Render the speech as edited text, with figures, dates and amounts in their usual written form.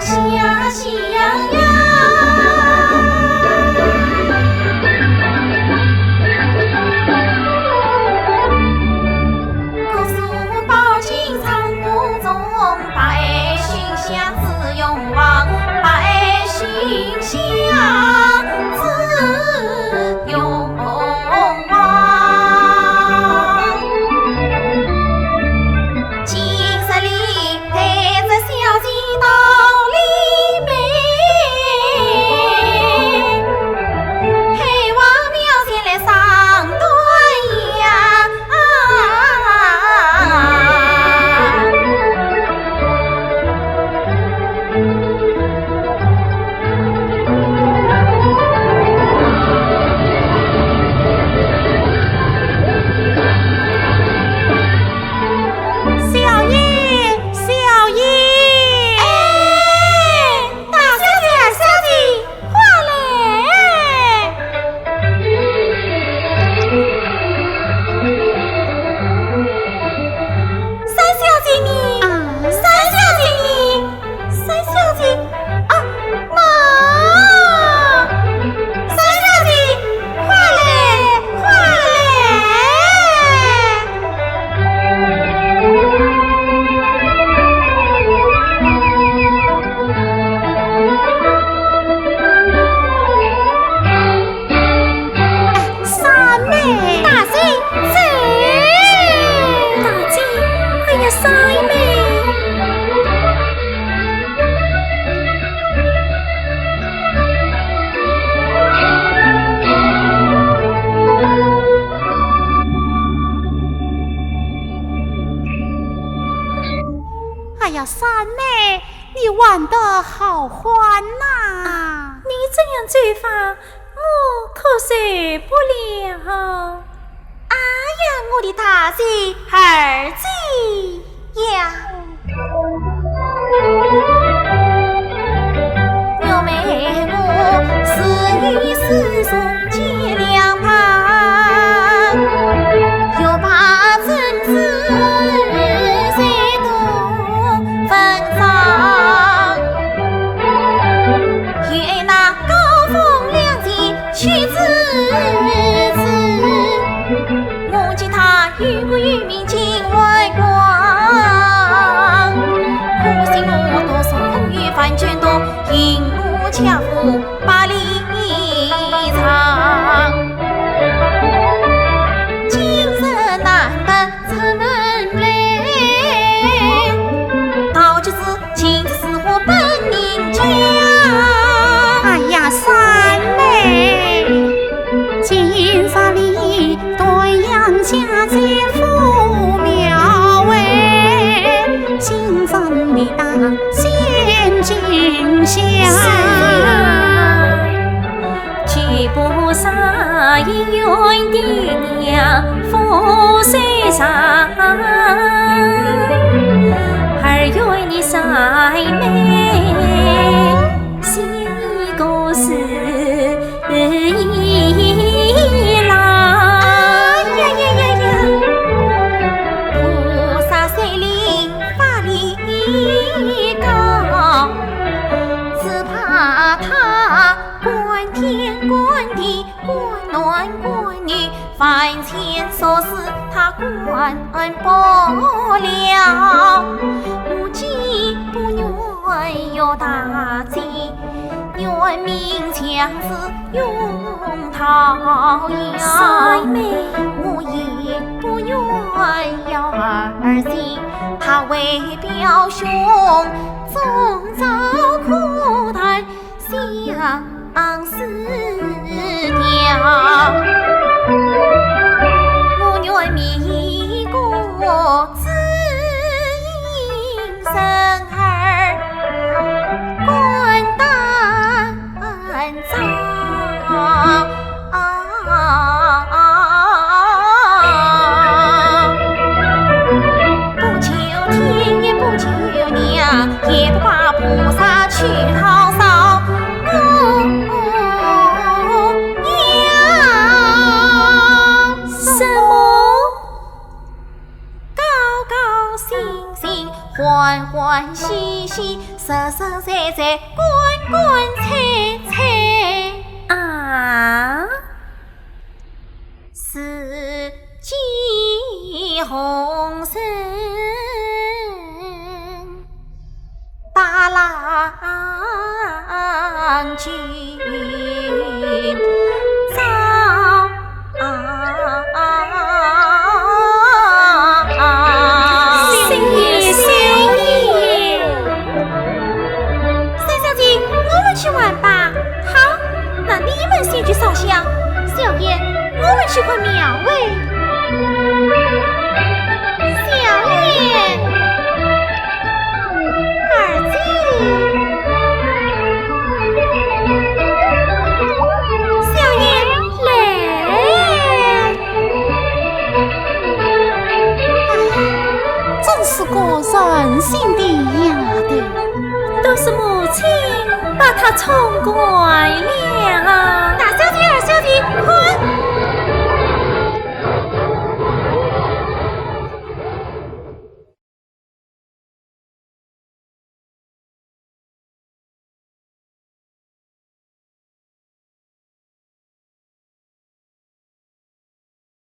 下喜洋洋。可是宝琴唱不中，百姓相自勇往，百姓相自勇往。金色里陪着小鸡道理美，黑王庙前来上端阳。小爷，小爷，哎，大小姐，二小姐，话来。三小姐你，三小姐你，三小姐啊，妈，三小姐，快来，快来。三妹，大姐，走。大姐，哎呀，三妹，哎呀，三妹，你玩得好欢呐！你这样做法，我可受不了。哎呀，我的大姐二姐呀！表妹我是与世俗结两旁，又怕政治谁都分赃，愿那高风亮节去自治。我见他与国与民情外光，可惜我多受苦与反卷多，因我恰负把理藏。今日难得出门来，道就是亲自是我本人家。哎呀，三妹，今日里对阳家在父庙哎，心中的当先君下。去不杀姻缘的娘夫虽上，二月你三妹是一个是一郎。呀呀呀呀！菩萨虽灵法力高，只怕他管天管地管男管女，凡钱琐事他管不了。我既不愿有大计，愿命强子用桃夭。三妹，我也不愿要儿媳，他为表兄终遭苦难相思掉。我愿弥过知音生儿，官担当。不求天也不求娘，也不怕菩萨去讨嫂。什么高高兴兴？欢欢喜喜，实实在在，滚滚彩彩啊！四季红尘，大郎君早星爷，星爷，三小姐，我们去玩吧。好，那你们先去烧香。小燕，我们去看庙会。小燕，二姐，小燕来。真是个任性的丫头。都是母亲把她宠惯了。